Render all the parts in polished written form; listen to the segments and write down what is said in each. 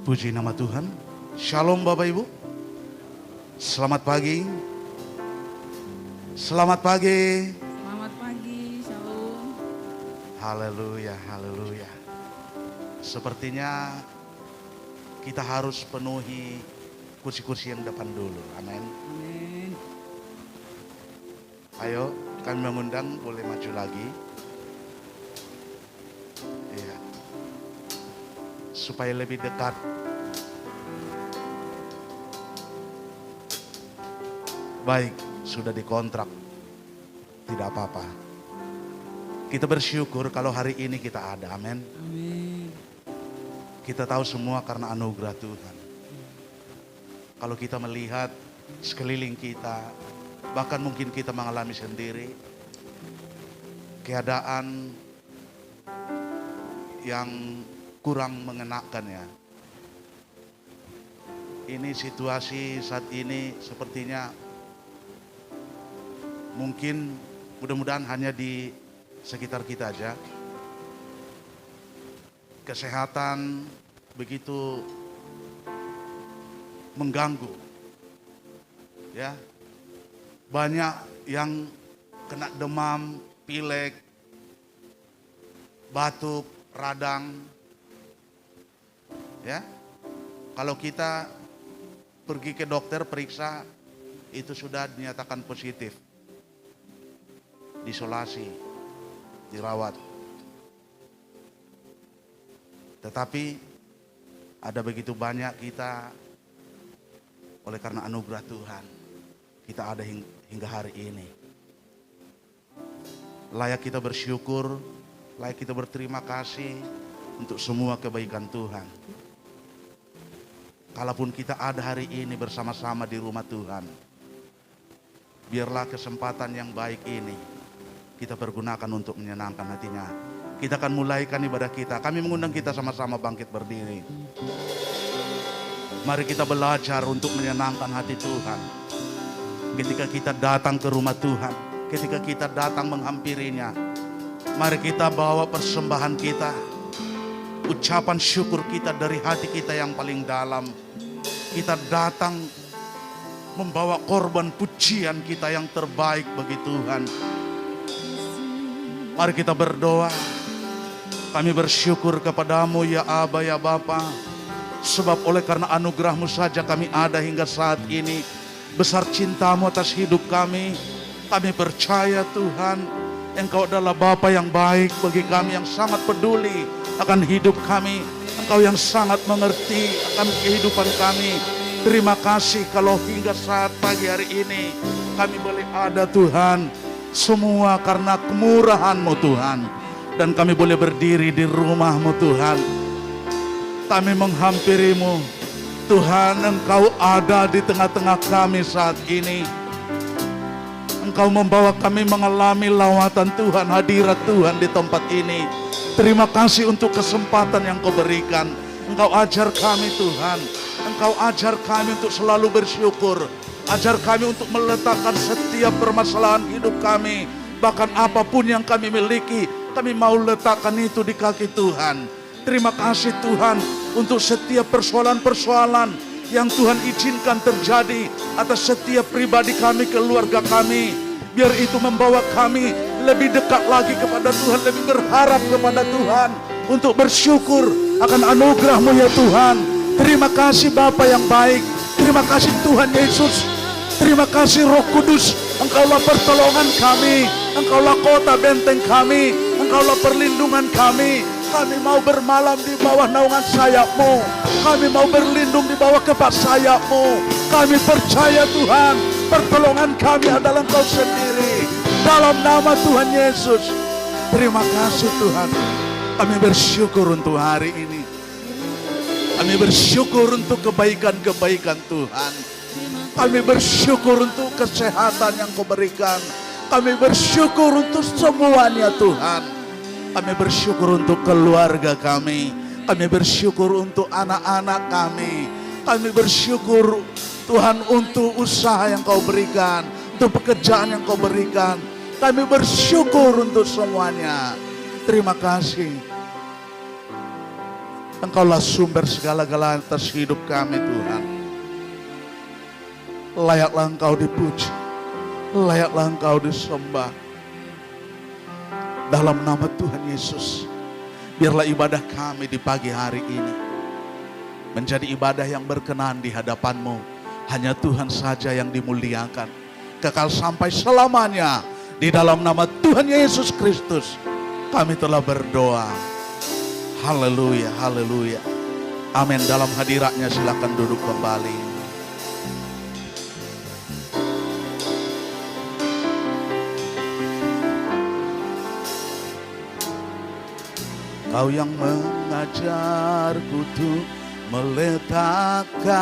Puji nama Tuhan. Shalom Bapak Ibu. Selamat pagi. Selamat pagi. Selamat pagi, shalom. Haleluya, haleluya. Sepertinya kita harus penuhi kursi-kursi yang depan dulu. Amin. Amin. Ayo, kami mengundang, boleh maju lagi. Iya. Supaya lebih dekat. Baik, sudah dikontrak. Tidak apa-apa. Kita bersyukur kalau hari ini kita ada. Amin. Amin. Kita tahu semua karena anugerah Tuhan. Kalau kita melihat sekeliling kita, bahkan mungkin kita mengalami sendiri keadaan yang kurang mengenakan ya. Ini situasi saat ini sepertinya mungkin mudah-mudahan hanya di sekitar kita aja. Kesehatan begitu mengganggu. Ya. Banyak yang kena demam, pilek, batuk, radang. Ya. Kalau kita pergi ke dokter periksa itu sudah dinyatakan positif. Diisolasi, dirawat. Tetapi ada begitu banyak kita oleh karena anugerah Tuhan, kita ada hingga hari ini. Layak kita bersyukur, layak kita berterima kasih untuk semua kebaikan Tuhan. Kalaupun kita ada hari ini bersama-sama di rumah Tuhan, biarlah kesempatan yang baik ini kita pergunakan untuk menyenangkan hatinya. Kita akan mulaikan ibadah kita. Kami mengundang kita sama-sama bangkit berdiri. Mari kita belajar untuk menyenangkan hati Tuhan. Ketika kita datang ke rumah Tuhan, ketika kita datang menghampirinya, mari kita bawa persembahan kita, ucapan syukur kita dari hati kita yang paling dalam. Kita datang membawa korban pujian kita yang terbaik bagi Tuhan. Mari kita berdoa. Kami bersyukur kepadamu ya Aba ya Bapa. Sebab oleh karena anugerahmu saja kami ada hingga saat ini. Besar cintamu atas hidup kami. Kami percaya Tuhan, Engkau adalah Bapa yang baik bagi kami, yang sangat peduli akan hidup kami. Engkau yang sangat mengerti akan kehidupan kami. Terima kasih kalau hingga saat pagi hari ini kami boleh ada Tuhan. Semua karena kemurahan-Mu Tuhan. Dan kami boleh berdiri di rumah-Mu Tuhan. Kami menghampiri-Mu. Tuhan, Engkau ada di tengah-tengah kami saat ini. Engkau membawa kami mengalami lawatan Tuhan, hadirat Tuhan di tempat ini. Terima kasih untuk kesempatan yang Kau berikan. Engkau ajar kami Tuhan. Engkau ajar kami untuk selalu bersyukur. Ajar kami untuk meletakkan setiap permasalahan hidup kami. Bahkan apapun yang kami miliki, kami mau letakkan itu di kaki Tuhan. Terima kasih Tuhan untuk setiap persoalan-persoalan yang Tuhan izinkan terjadi atas setiap pribadi kami, keluarga kami. Biar itu membawa kami lebih dekat lagi kepada Tuhan, lebih berharap kepada Tuhan. Untuk bersyukur akan anugerah-Mu ya Tuhan. Terima kasih Bapa yang baik. Terima kasih Tuhan Yesus. Terima kasih Roh Kudus. Engkaulah pertolongan kami. Engkaulah kota benteng kami. Engkaulah perlindungan kami. Kami mau bermalam di bawah naungan sayap-Mu. Kami mau berlindung di bawah kepak sayap-Mu. Kami percaya Tuhan, pertolongan kami adalah Engkau sendiri. Dalam nama Tuhan Yesus. Terima kasih Tuhan. Kami bersyukur untuk hari ini. Kami bersyukur untuk kebaikan-kebaikan Tuhan. Kami bersyukur untuk kesehatan yang Kau berikan. Kami bersyukur untuk semuanya Tuhan. Kami bersyukur untuk keluarga kami. Kami bersyukur untuk anak-anak kami. Kami bersyukur Tuhan untuk usaha yang Kau berikan. Untuk pekerjaan yang Kau berikan. Kami bersyukur untuk semuanya. Terima kasih. Engkaulah sumber segala-galanya atas hidup kami Tuhan. Layaklah Engkau dipuji, layaklah Engkau disembah. Dalam nama Tuhan Yesus, biarlah ibadah kami di pagi hari ini menjadi ibadah yang berkenan di hadapan-Mu. Hanya Tuhan saja yang dimuliakan, kekal sampai selamanya. Di dalam nama Tuhan Yesus Kristus kami telah berdoa. Haleluya, haleluya. Amin. Dalam hadiratnya silakan duduk kembali. Kau yang mengajarku tuh meletakkan,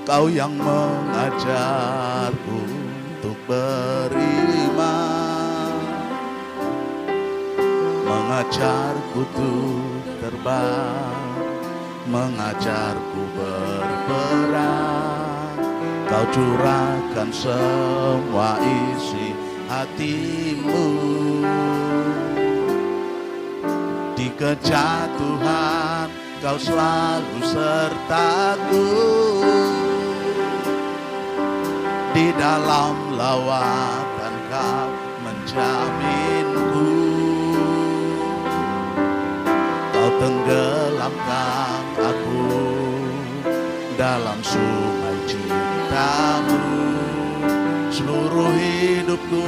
Kau yang mengajarku untuk beriman, mengajarku tuh terbang, mengajarku berperang. Kau curahkan semua isi hatimu. Di kejatuhan Kau selalu sertaku, di dalam lawatan Kau menjaminku. Kau tenggelamkan aku dalam sungai cinta-Mu. Seluruh hidupku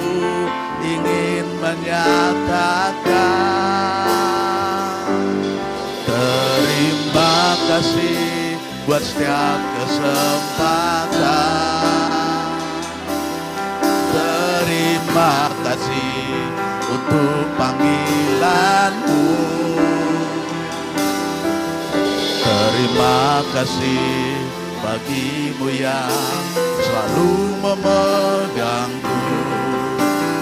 ingin menyatakan terima kasih buat setiap kesempatan. Terima kasih untuk panggilan-Mu. Terima kasih bagi-Mu yang selalu memegangku,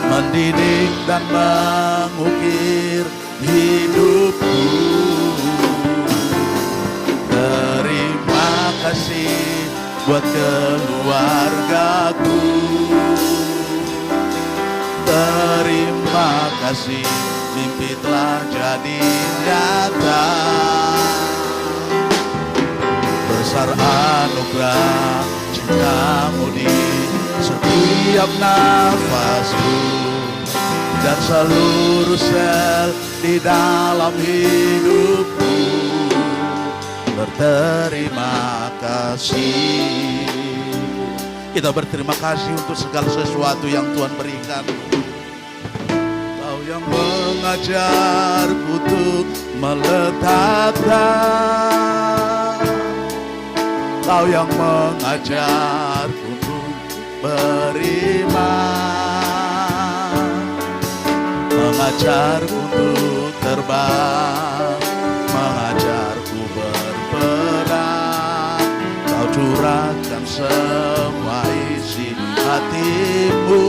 mendidik dan mengukir hidupku. Terima kasih buat keluargaku. Terima kasih mimpi telah jadi nyata. Besar anugerah cinta-Mu di setiap nafasku, dan seluruh sel di dalam hidupku berterima kasih. Kita berterima kasih untuk segala sesuatu yang Tuhan berikan. Kau yang mengajarku untuk meletakkan, Kau yang mengajarku untuk beriman, mengajarku untuk terbang, mengajarku berperang. Kau curahkan semua isi hatimu.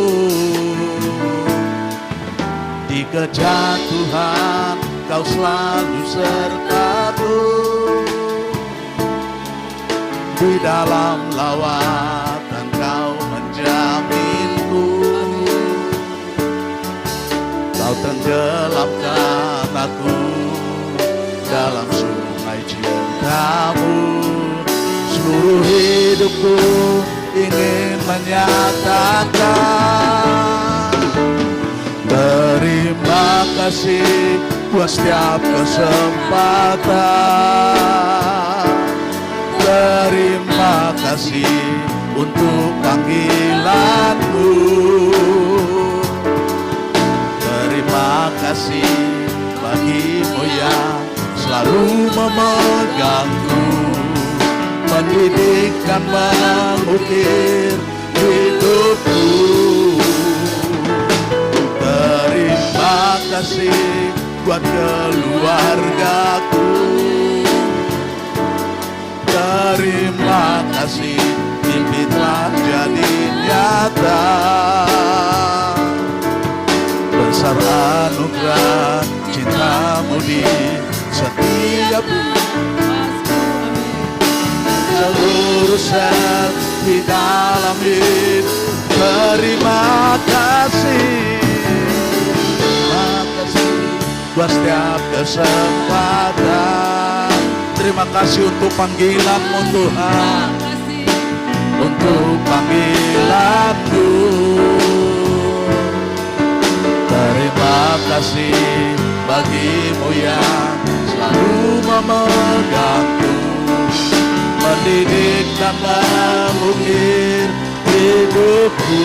Di kejatuhan Kau selalu sertaku, di dalam lawatan Kau menjaminku. Kau tenggelamkan aku dalam sungai cinta-Mu. Seluruh hidupku ingin menyatakan terima kasih buat setiap kesempatan. Terima kasih untuk panggilan-Mu. Terima kasih bagi-Mu yang selalu memegangku, mendidik dan mengukir hidupku. Terima kasih buat keluargaku. Terima kasih mimpi telah jadi nyata. Besar anugerah cinta-Mu di setiap seluruh sel di dalam hidup. Terima kasih buat setiap kesempatan. Terima kasih untuk panggilan-Mu Tuhan, untuk panggilan-Ku. Terima kasih bagi-Mu yang selalu memegangku, mendidik dan mengukir hidupku.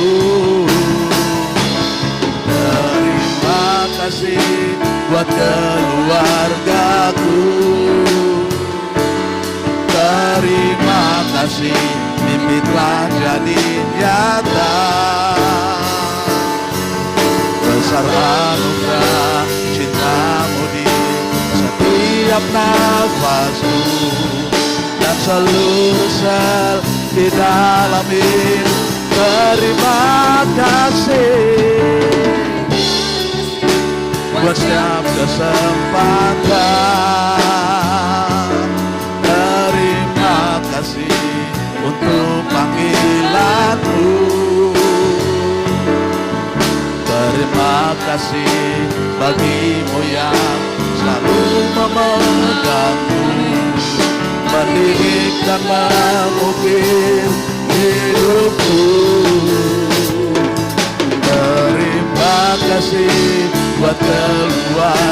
Terima kasih buat keluargaku. Terima kasih mimpi telah jadi nyata. Besar anugerah cinta-Mu di setiap nafasku, dan seluruh sel di dalam hidup. Terima kasih buat setiap kesempatan. Terima kasih untuk panggilan-Mu. Terima kasih bagi-Mu yang selalu memegangku, mendidik dan mengukir hidupku. Terima kasih buat keluargaku.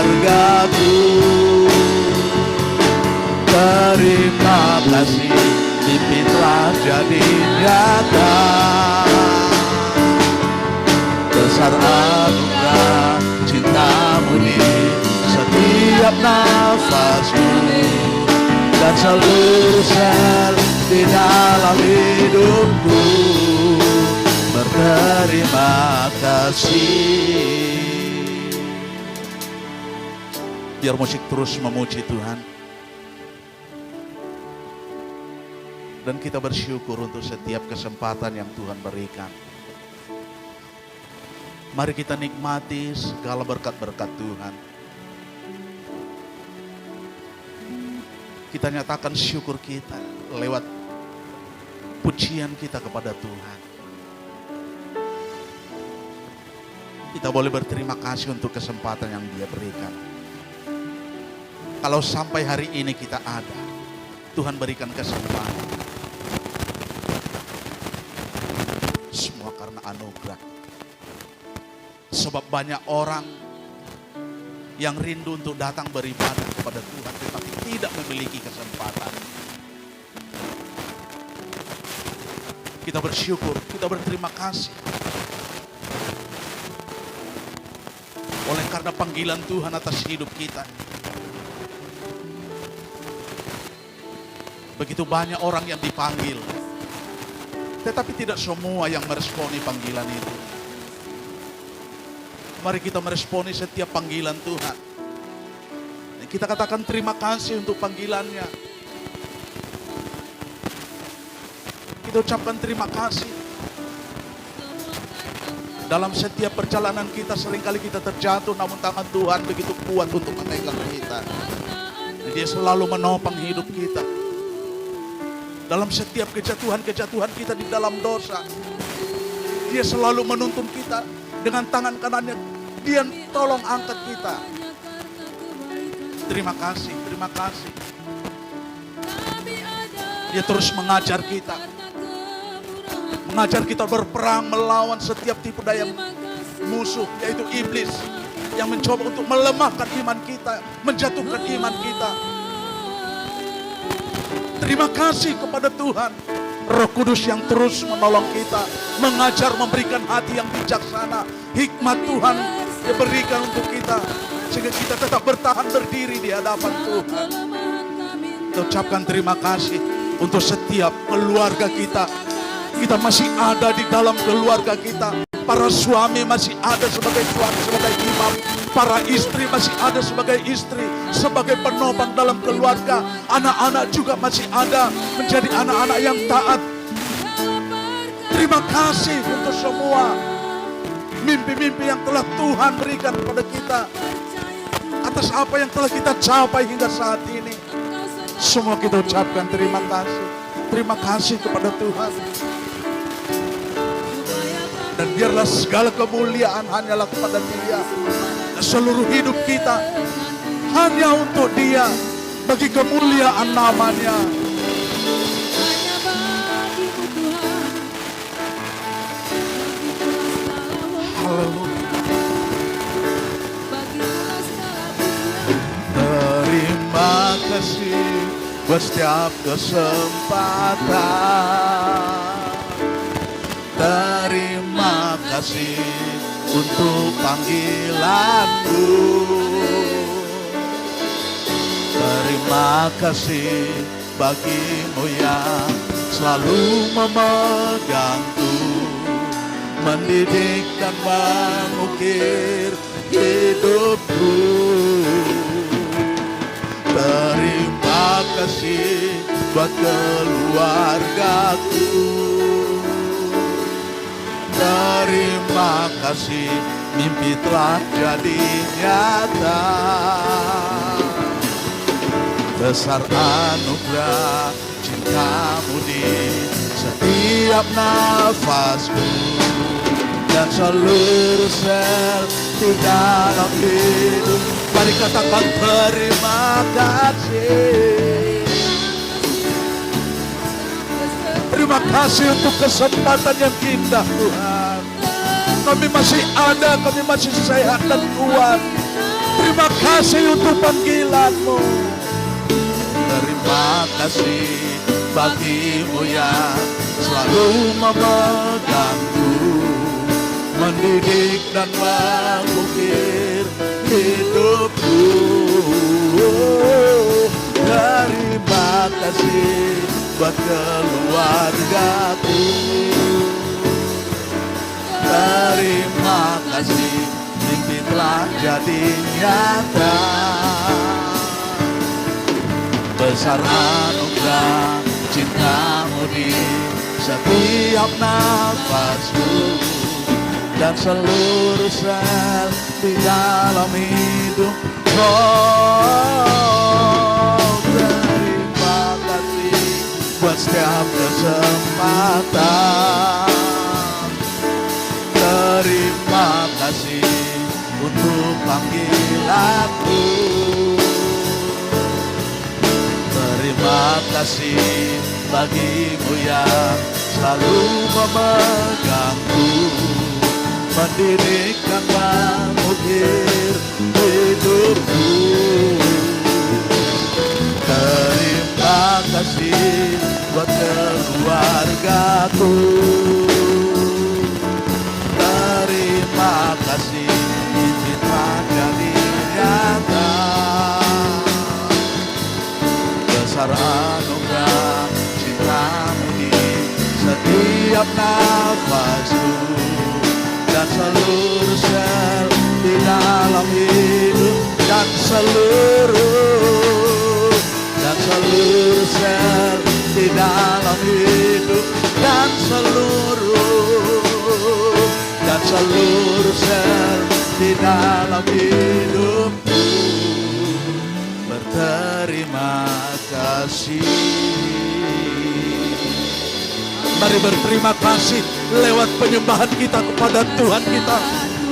Terima kasih mimpi telah jadi nyata. Besar anugerah cinta-Mu di setiap nafasku, dan seluruh sel di dalam hidupku. Berterima kasih. Biar musik terus memuji Tuhan. Dan kita bersyukur untuk setiap kesempatan yang Tuhan berikan. Mari kita nikmati segala berkat-berkat Tuhan. Kita nyatakan syukur kita lewat pujian kita kepada Tuhan. Kita boleh berterima kasih untuk kesempatan yang Dia berikan. Kalau sampai hari ini kita ada, Tuhan berikan kesempatan. Semua karena anugerah. Sebab banyak orang yang rindu untuk datang beribadah kepada Tuhan, tetapi tidak memiliki kesempatan. Kita bersyukur, kita berterima kasih. Oleh karena panggilan Tuhan atas hidup kita. Begitu banyak orang yang dipanggil, tetapi tidak semua yang meresponi panggilan itu. Mari kita meresponi setiap panggilan Tuhan. Dan kita katakan terima kasih untuk panggilannya. Kita ucapkan terima kasih. Dalam setiap perjalanan kita seringkali kita terjatuh, namun tangan Tuhan begitu kuat untuk memegang kita. Dan Dia selalu menopang hidup kita. Dalam setiap kejatuhan-kejatuhan kita di dalam dosa, Dia selalu menuntun kita dengan tangan kanannya. Dia tolong angkat kita. Terima kasih, terima kasih. Dia terus mengajar kita. Mengajar kita berperang melawan setiap tipu daya musuh, yaitu iblis, yang mencoba untuk melemahkan iman kita, menjatuhkan iman kita. Terima kasih kepada Tuhan, Roh Kudus yang terus menolong kita, mengajar, memberikan hati yang bijaksana. Hikmat Tuhan diberikan untuk kita, sehingga kita tetap bertahan berdiri di hadapan Tuhan. Kita ucapkan terima kasih untuk setiap keluarga kita. Kita masih ada di dalam keluarga kita. Para suami masih ada sebagai suami, sebagai imam. Para istri masih ada sebagai istri, sebagai penopang dalam keluarga. Anak-anak juga masih ada menjadi anak-anak yang taat. Terima kasih untuk semua mimpi-mimpi yang telah Tuhan berikan kepada kita, atas apa yang telah kita capai hingga saat ini. Semua kita ucapkan terima kasih. Terima kasih kepada Tuhan. Dan biarlah segala kemuliaan hanyalah kepada Dia. Dan seluruh hidup kita hanya untuk Dia, bagi kemuliaan namanya. Hanya bagimu Tuhan, Haleluya. bagimulah segala pujian. Terima kasih buat setiap kesempatan. Terima kasih untuk panggilanmu. Terima kasih bagimu yang selalu memegangku, mendidik dan mengukir hidupku. Terima kasih buat keluargaku. Terima kasih mimpi telah jadi nyata. Besar anugerah cintamu di setiap nafasku, dan seluruh sel di dalam hidup. Mari katakan terima kasih. Terima kasih untuk kesempatan yang indah Tuhan. Kami masih ada, kami masih sehat dan kuat. Terima kasih untuk panggilan-Mu. Terima kasih bagimu yang selalu memegangku, mendidik dan mengukir hidupku. Terima kasih buat keluargaku. Terima kasih mimpi telah jadi nyata. Besar anugerah cintamu di setiap nafasku, dan seluruh sel di dalam hidup. Oh, terima kasih buat setiap kesempatan. Terima kasih untuk panggilanku. Terima kasih bagimu yang selalu memegangku, mendidik dan mengukir hidupku. Terima kasih buat keluargaku. Terima kasih mimpi telah jadi nyata. Besar anugerah cintamu di setiap nafasku, dan seluruh sel di dalam hidup, dan seluruh sel di dalam hidup, dan seluruh sel di dalam hidupku berterima kasih. Mari berterima kasih lewat penyembahan kita kepada Tuhan kita,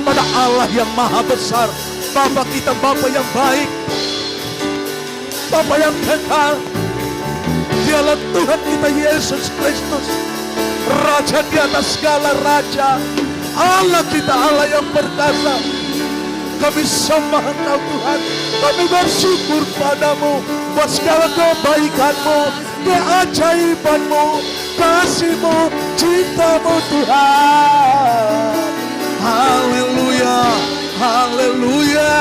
pada Allah yang maha besar, Bapa kita, Bapa yang baik, Bapa yang kekal. Dialah Tuhan kita Yesus Kristus, Raja di atas segala raja, Allah kita, Allah yang perkasa. Kami sembah Engkau Tuhan, kami bersyukur padamu buat segala kebaikan-Mu, keajaiban-Mu, kasih-Mu, cinta-Mu Tuhan. Haleluya, haleluya.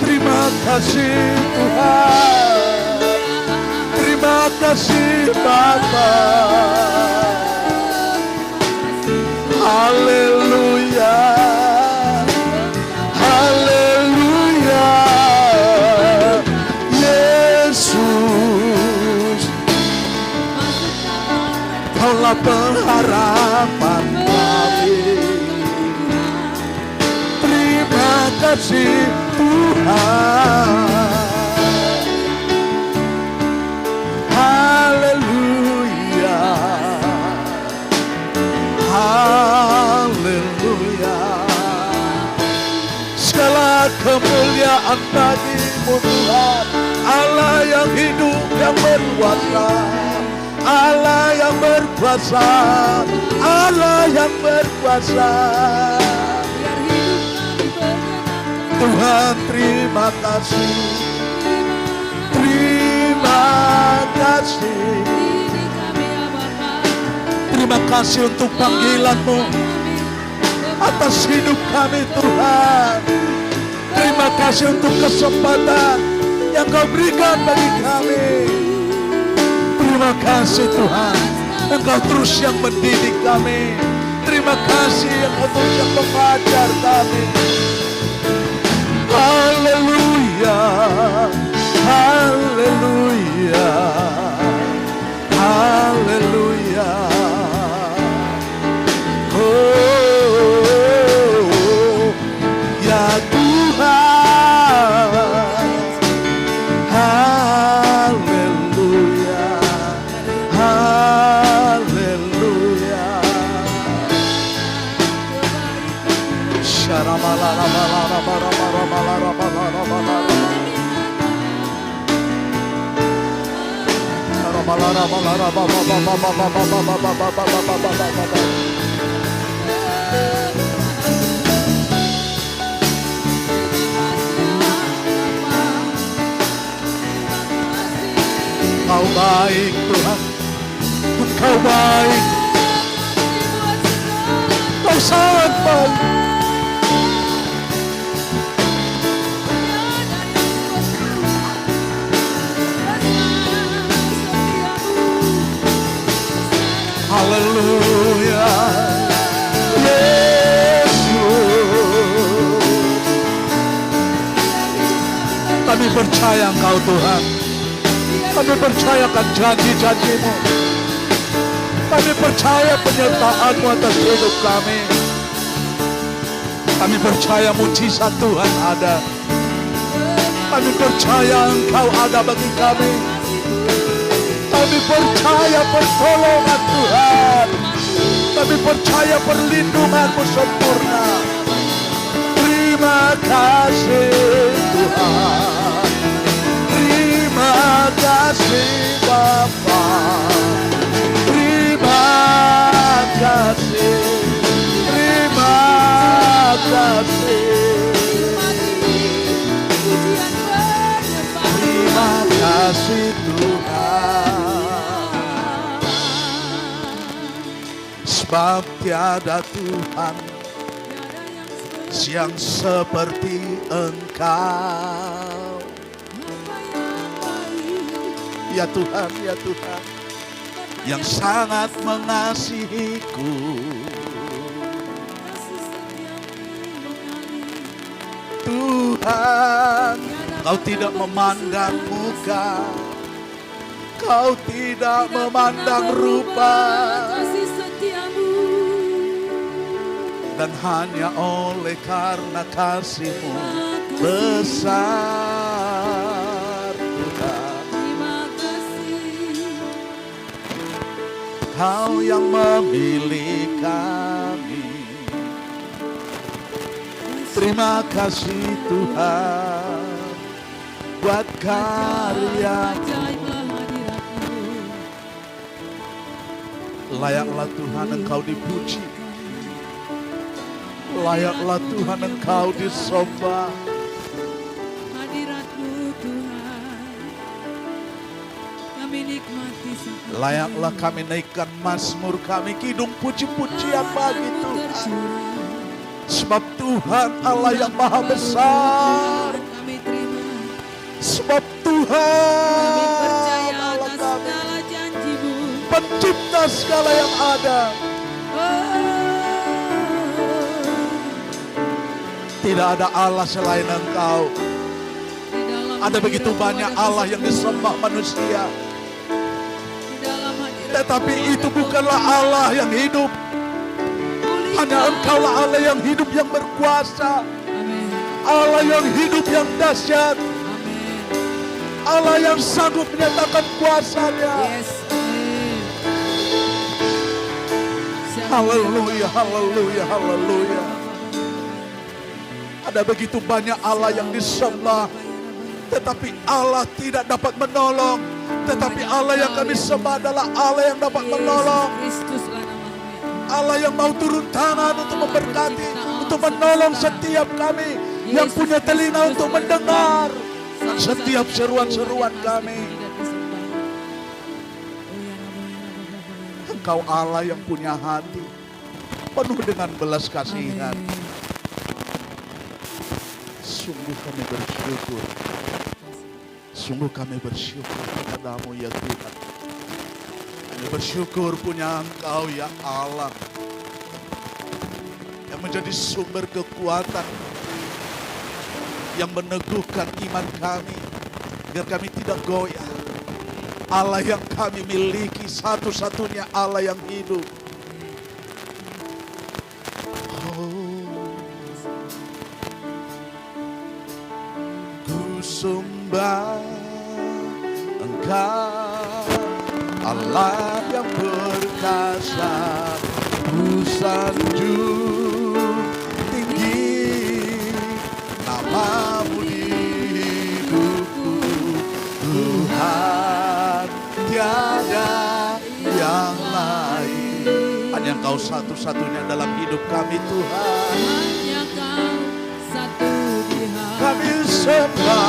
Terima kasih Tuhan, terima kasih Bapa. Haleluya, haleluya. Yesus, Kaulah pengharapan kami. Terima kasih Tuhan. Haleluya, haleluya. Tuhan. Allah yang hidup, yang berkuasa. Allah yang berkuasa. Allah yang berkuasa. Biar hidup kami bergerak. Tuhan terima kasih. Terima kasih. Ini kami ya Bapa. Terima kasih untuk panggilan-Mu atas hidup kami Tuhan. Terima kasih untuk kesempatan yang Kau berikan bagi kami. Terima kasih Tuhan, Engkau terus yang mendidik kami. Terima kasih Engkau terus yang mengajar kami. Haleluya, haleluya, haleluya. Oh, ya Tuhan, haleluya, haleluya. Engkau baik Tuhan, Engkau baik, Engkau sangat baik. Haleluya, Yesus. Kami percaya Engkau Tuhan. Kami percayakan janji-janji-Mu. Kami percaya penyertaan-Mu atas hidup kami. Kami percaya mujizat Tuhan ada. Kami percaya Engkau ada bagi kami. Kami percaya pertolongan Tuhan. Kami percaya perlindungan-Mu sempurna. Terima kasih Tuhan. Terima kasih Bapa. Terima kasih. Terima kasih. Terima kasih Tuhan. Sebab tiada Tuhan yang seperti Engkau. Ya Tuhan, ya Tuhan, yang sangat mengasihiku. Tuhan, Kau tidak memandang muka, Kau tidak memandang rupa, dan hanya oleh karena kasih-Mu besar Tuhan. Kau yang memilih kami. Terima kasih Tuhan buat karya-Mu. Layaklah Tuhan Engkau dipuji. Layaklah Tuhan Engkau disembah. Hadirat-Mu Tuhan, kami nikmati semua. Layaklah kami naikkan mazmur kami, kidung puji-pujian bagi Tuhan. Sebab Tuhan Allah yang maha besar. Kami terima, Sebab kami Tuhan percaya Allah atas kami, segala janji-Mu. pencipta segala yang ada. Tidak ada Allah selain Engkau. Di dalam Ada begitu hadirat-Mu banyak ada Allah yang disembah manusia. Di dalam hadirat-Mu Tetapi ada itu bukanlah Allah yang hidup. Hanya Engkaulah Allah yang hidup, yang berkuasa. Amin. Allah yang hidup, yang dahsyat. Amin. Allah yang sanggup menyatakan kuasa-Nya. Yes. Amin. Haleluya, haleluya, haleluya. Ada begitu banyak Allah yang disembah. tetapi Allah tidak dapat menolong. Tetapi Allah yang kami sembah adalah Allah yang dapat menolong. Kristuslah namamu ya. Allah yang mau turun tangan untuk memberkati, untuk menolong setiap kami yang punya telinga untuk mendengar setiap seruan-seruan kami. Engkau Allah yang punya hati penuh dengan belas kasihan. Sungguh kami bersyukur. Sungguh kami bersyukur kepadamu ya Tuhan. Kami bersyukur punya Engkau ya Allah yang menjadi sumber kekuatan, yang meneguhkan iman kami agar kami tidak goyah. Allah yang kami miliki, satu-satunya Allah yang hidup. Ku sembah Engkau, Allah yang perkasa. Ku sanjung tinggi namamu di hidupku, Tuhan tiada yang lain. Hanya Engkau satu-satunya dalam hidup kami Tuhan. Hanya Kau satu di hati. Kami sembah,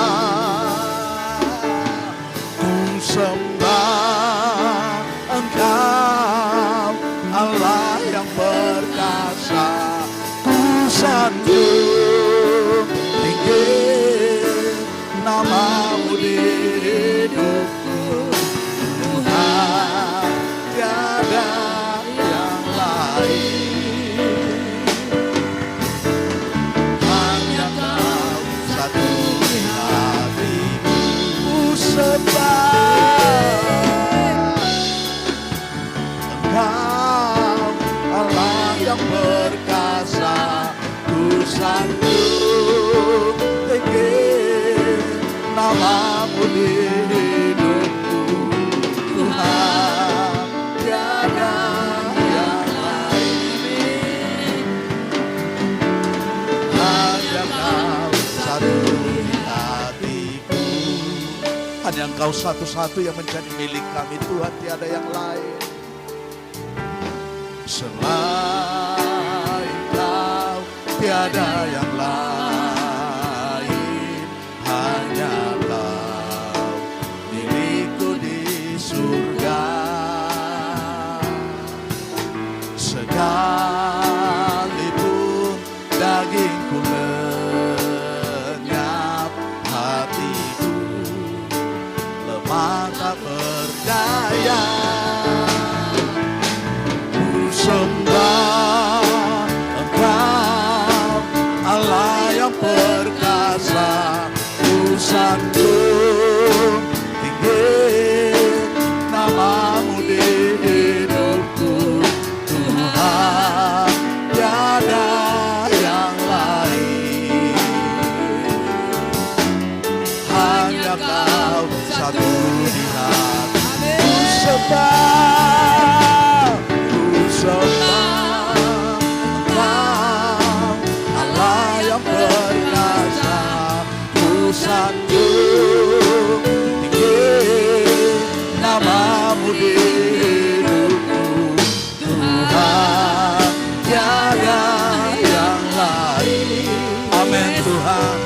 ku sembah Engkau, Allah yang perkasa. Ku sanjung tinggi namamu di hidupku, Tuhan tiada yang lain. Hanya Kau satu di hatiku. Ku sembah Engkau, Allah yang perkasa. Ku sanjung tinggi namamu di hidupku, Tuhan tiada yang lain. Hanya Kau satu di hatiku. Hanya Engkau satu-satu yang menjadi milik kami Tuhan, tiada yang lain. Selain Kau tiada yang lain. Hanya Kau milikku di surga. Sekalipun dagingku lenyap, hatiku lemah tak berdaya. Ku sembah Engkau, Allah yang perkasa. Ku sanjung tinggi namamu di hidupku, Tuhan tiada yang lain. Hanya Kau satu di hati. Ku sembah, ku sembah Engkau, Allah yang perkasa. Ku sanjung tinggi namamu di hidupku, Tuhan tiada yang lain. Amin Tuhan.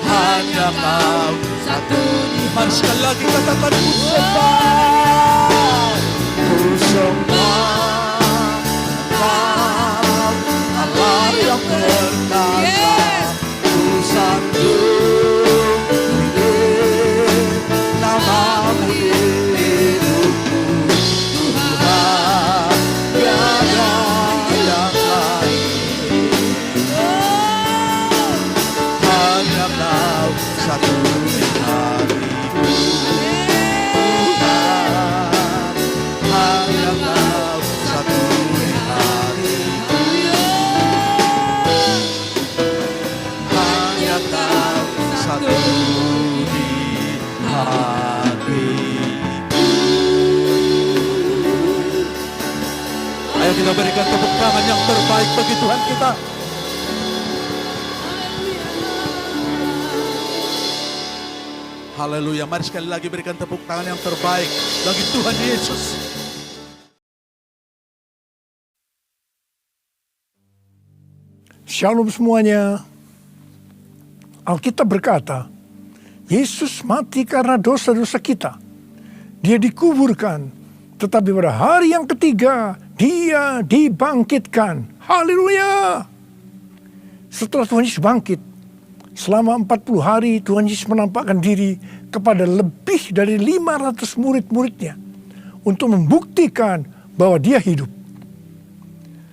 Hanya Kau satu di hati. Mari sekali lagi katakan ku sembah. Ku sembah Engkau, Allah yang perkasa. Ku sanjung tinggi namamu di hidupku, Tuhan tiada yang lain. Hanya Kau satu di hatiku, Tuhan. Hanya Kau satu di hatiku. Hanya Kau satu di hatiku. Ayo kita berikan tepuk tangan yang terbaik bagi Tuhan kita. Haleluya. Mari sekali lagi berikan tepuk tangan yang terbaik bagi Tuhan Yesus. Shalom semuanya. Alkitab berkata, Yesus mati karena dosa-dosa kita. Dia dikuburkan, tetapi pada hari yang ketiga, dia dibangkitkan. Haleluya! Setelah Tuhan Yesus bangkit, selama 40 hari Tuhan Yesus menampakkan diri kepada lebih dari 500 murid-muridnya untuk membuktikan bahwa dia hidup.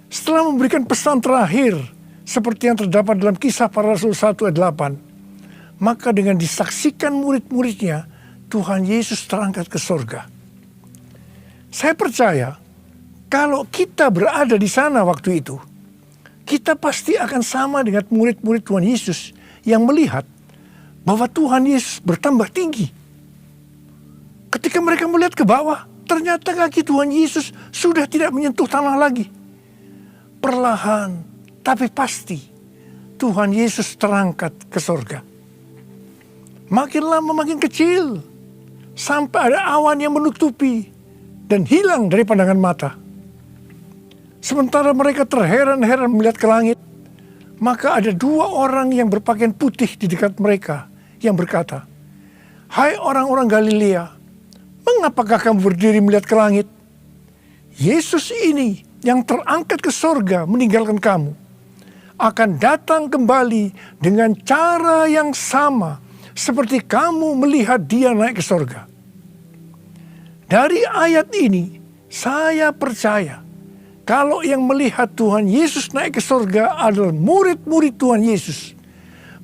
Setelah memberikan pesan terakhir seperti yang terdapat dalam Kisah Para Rasul 1 ayat 8, maka dengan disaksikan murid-muridnya, Tuhan Yesus terangkat ke sorga. Saya percaya kalau kita berada di sana waktu itu, kita pasti akan sama dengan murid-murid Tuhan Yesus yang melihat bahwa Tuhan Yesus bertambah tinggi. Ketika mereka melihat ke bawah, ternyata kaki Tuhan Yesus sudah tidak menyentuh tanah lagi. Perlahan tapi pasti Tuhan Yesus terangkat ke sorga. Makin lama makin kecil, sampai ada awan yang menutupi dan hilang dari pandangan mata. Sementara mereka terheran-heran melihat ke langit, maka ada dua orang yang berpakaian putih di dekat mereka yang berkata, "Hai orang-orang Galilea, mengapakah kamu berdiri melihat ke langit? Yesus ini yang terangkat ke sorga meninggalkan kamu, akan datang kembali dengan cara yang sama seperti kamu melihat dia naik ke sorga." Dari ayat ini, saya percaya kalau yang melihat Tuhan Yesus naik ke sorga adalah murid-murid Tuhan Yesus,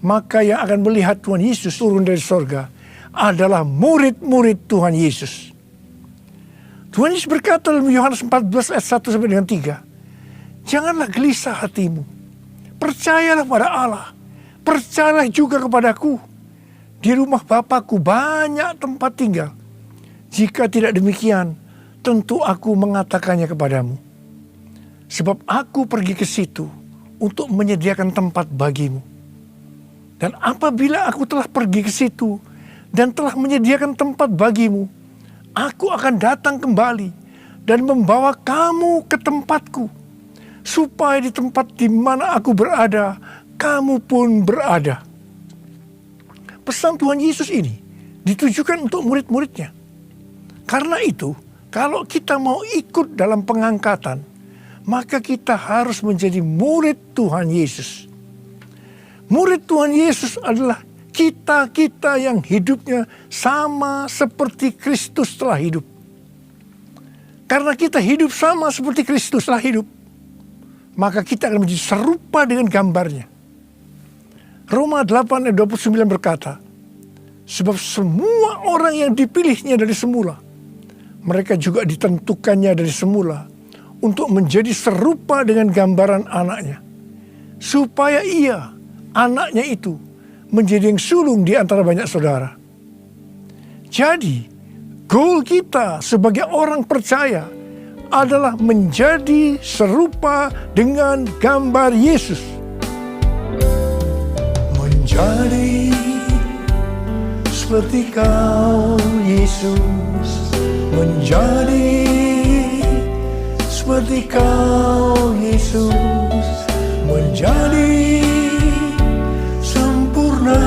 maka yang akan melihat Tuhan Yesus turun dari sorga adalah murid-murid Tuhan Yesus. Tuhan Yesus berkata dalam Yohanes 14 ayat 1 sampai dengan 3, "Janganlah gelisah hatimu, percayalah pada Allah, percayalah juga kepadaku. Di rumah Bapa-Ku banyak tempat tinggal. Jika tidak demikian, tentu aku mengatakannya kepadamu. Sebab aku pergi ke situ untuk menyediakan tempat bagimu. Dan apabila aku telah pergi ke situ dan telah menyediakan tempat bagimu, aku akan datang kembali dan membawa kamu ke tempatku, supaya di tempat di mana aku berada, kamu pun berada." Pesan Tuhan Yesus ini ditujukan untuk murid-muridnya. Karena itu, kalau kita mau ikut dalam pengangkatan, maka kita harus menjadi murid Tuhan Yesus. Murid Tuhan Yesus adalah kita-kita yang hidupnya sama seperti Kristus telah hidup. Karena kita hidup sama seperti Kristus telah hidup, maka kita akan menjadi serupa dengan gambarnya. Roma 8 ayat 29 berkata, "Sebab semua orang yang dipilihnya dari semula, mereka juga ditentukannya dari semula untuk menjadi serupa dengan gambaran anaknya, supaya ia, anaknya itu, menjadi yang sulung di antara banyak saudara." Jadi, goal kita sebagai orang percaya adalah menjadi serupa dengan gambar Yesus. Menjadi seperti Kau, Yesus. Menjadi seperti Kau, Yesus. Menjadi sempurna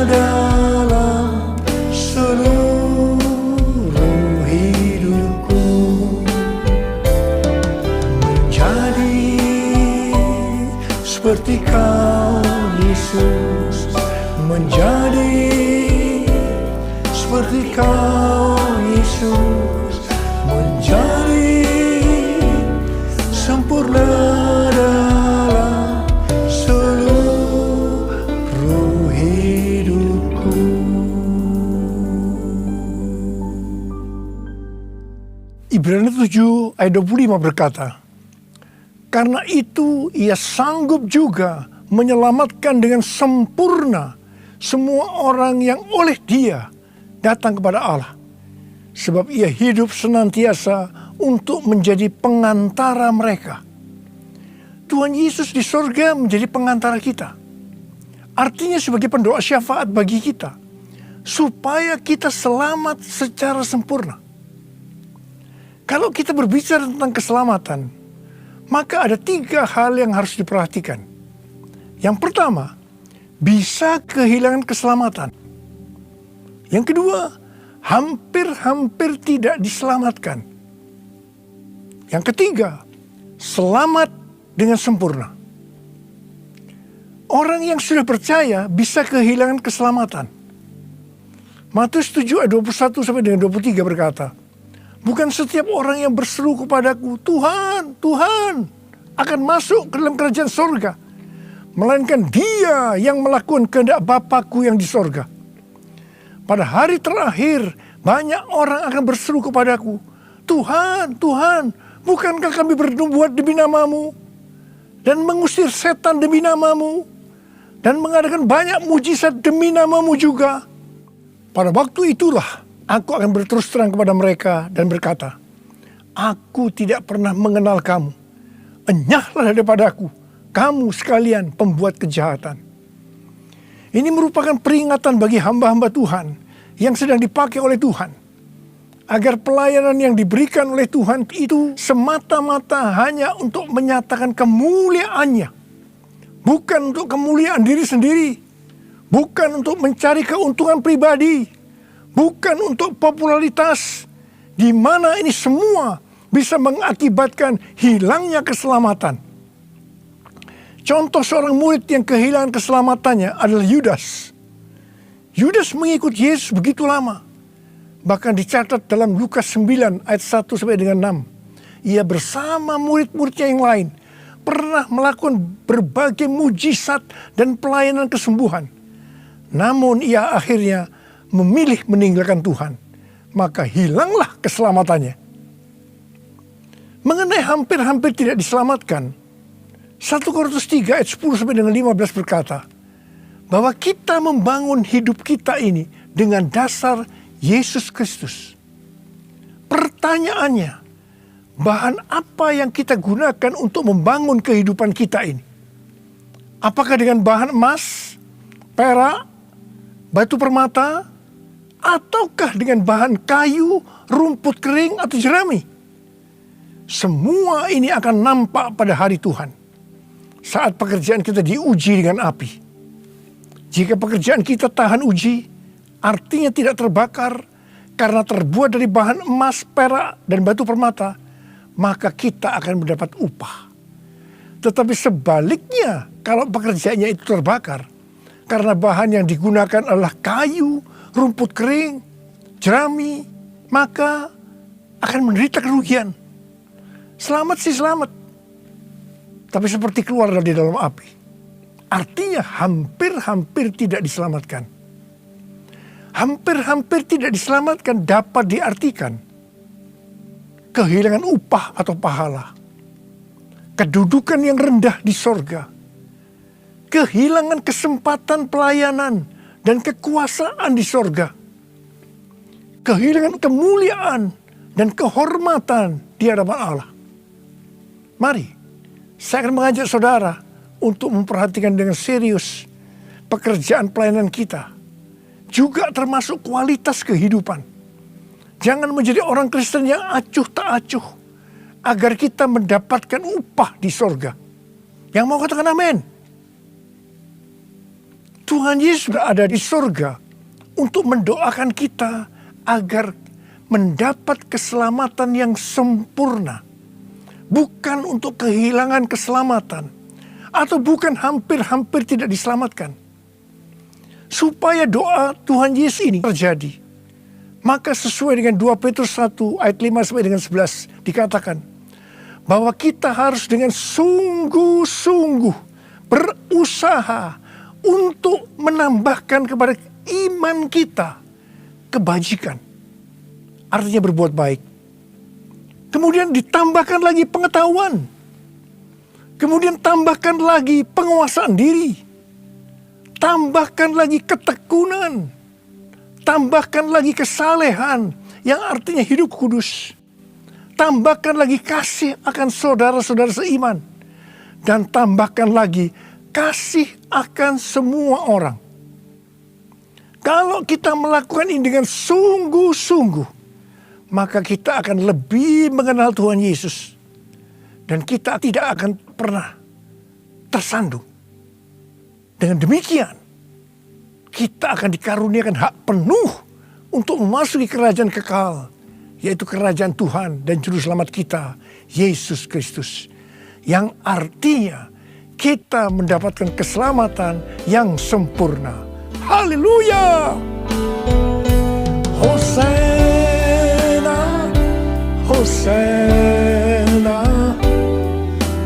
dalam seluruh hidupku. Menjadi seperti Kau, Yesus. Menjadi seperti Kau, Yesus. Menjadi sempurna dalam seluruh hidupku. Ibrani 7 ayat 25 berkata, "Karena itu ia sanggup juga menyelamatkan dengan sempurna semua orang yang oleh Dia datang kepada Allah, sebab ia hidup senantiasa untuk menjadi pengantara mereka." Tuhan Yesus di sorga menjadi pengantara kita. Artinya sebagai pendoa syafaat bagi kita, supaya kita selamat secara sempurna. Kalau kita berbicara tentang keselamatan, maka ada 3 hal yang harus diperhatikan. Yang pertama, bisa kehilangan keselamatan. Yang kedua, hampir-hampir tidak diselamatkan. Yang ketiga, selamat dengan sempurna. Orang yang sudah percaya bisa kehilangan keselamatan. Matius 7 ayat 21 sampai dengan 23 berkata, bukan setiap orang yang berseru kepadaku, Tuhan, Tuhan, akan masuk ke dalam kerajaan sorga, melainkan dia yang melakukan kehendak Bapa-Ku yang di sorga. Pada hari terakhir, banyak orang akan berseru kepadaku, Tuhan, Tuhan, bukankah kami bernubuat demi namamu, dan mengusir setan demi namamu, dan mengadakan banyak mujizat demi namamu juga. Pada waktu itulah aku akan berterus terang kepada mereka dan berkata, aku tidak pernah mengenal kamu. Enyahlah daripada aku, kamu sekalian pembuat kejahatan. Ini merupakan peringatan bagi hamba-hamba Tuhan yang sedang dipakai oleh Tuhan, agar pelayanan yang diberikan oleh Tuhan itu semata-mata hanya untuk menyatakan kemuliaan-Nya, bukan untuk kemuliaan diri sendiri, bukan untuk mencari keuntungan pribadi, bukan untuk popularitas, di mana ini semua bisa mengakibatkan hilangnya keselamatan. Contoh seorang murid yang kehilangan keselamatannya adalah Yudas. Yudas mengikut Yesus begitu lama. Bahkan dicatat dalam Lukas 9 ayat 1 sampai dengan 6. Ia bersama murid-muridnya yang lain pernah melakukan berbagai mujizat dan pelayanan kesembuhan. Namun ia akhirnya memilih meninggalkan Tuhan. Maka hilanglah keselamatannya. Mengenai hampir-hampir tidak diselamatkan, 1 Korintus 3 ayat 10 sampai dengan 15 berkata, bahwa kita membangun hidup kita ini dengan dasar Yesus Kristus. Pertanyaannya, bahan apa yang kita gunakan untuk membangun kehidupan kita ini? Apakah dengan bahan emas, perak, batu permata, ataukah dengan bahan kayu, rumput kering, atau jerami? Semua ini akan nampak pada hari Tuhan, saat pekerjaan kita diuji dengan api. Jika pekerjaan kita tahan uji, artinya tidak terbakar karena terbuat dari bahan emas, perak, dan batu permata, maka kita akan mendapat upah. Tetapi sebaliknya, kalau pekerjaannya itu terbakar karena bahan yang digunakan adalah kayu, rumput kering, jerami, maka akan menderita kerugian. Selamat sih selamat, tapi seperti keluar dari dalam api. Artinya hampir-hampir tidak diselamatkan. Hampir-hampir tidak diselamatkan dapat diartikan kehilangan upah atau pahala, kedudukan yang rendah di sorga, kehilangan kesempatan pelayanan dan kekuasaan di sorga, kehilangan kemuliaan dan kehormatan di hadapan Allah. Mari, saya akan mengajak saudara untuk memperhatikan dengan serius pekerjaan pelayanan kita, juga termasuk kualitas kehidupan. Jangan menjadi orang Kristen yang acuh tak acuh, agar kita mendapatkan upah di sorga. Yang mau katakan amin? Tuhan Yesus berada di sorga untuk mendoakan kita agar mendapat keselamatan yang sempurna. Bukan untuk kehilangan keselamatan, atau bukan hampir-hampir tidak diselamatkan. Supaya doa Tuhan Yesus ini terjadi, maka sesuai dengan 2 Petrus 1 ayat 5 sampai dengan 11 dikatakan bahwa kita harus dengan sungguh-sungguh berusaha untuk menambahkan kepada iman kita kebajikan. Artinya berbuat baik. Kemudian ditambahkan lagi pengetahuan. Kemudian tambahkan lagi penguasaan diri. Tambahkan lagi ketekunan. Tambahkan lagi kesalehan yang artinya hidup kudus. Tambahkan lagi kasih akan saudara-saudara seiman. Dan tambahkan lagi kasih akan semua orang. Kalau kita melakukan ini dengan sungguh-sungguh, maka kita akan lebih mengenal Tuhan Yesus. Dan kita tidak akan pernah tersandung. Dengan demikian, kita akan dikaruniakan hak penuh untuk memasuki kerajaan kekal, yaitu kerajaan Tuhan dan Juru Selamat kita, Yesus Kristus. Yang artinya kita mendapatkan keselamatan yang sempurna. Haleluya! Hosana, Hosana,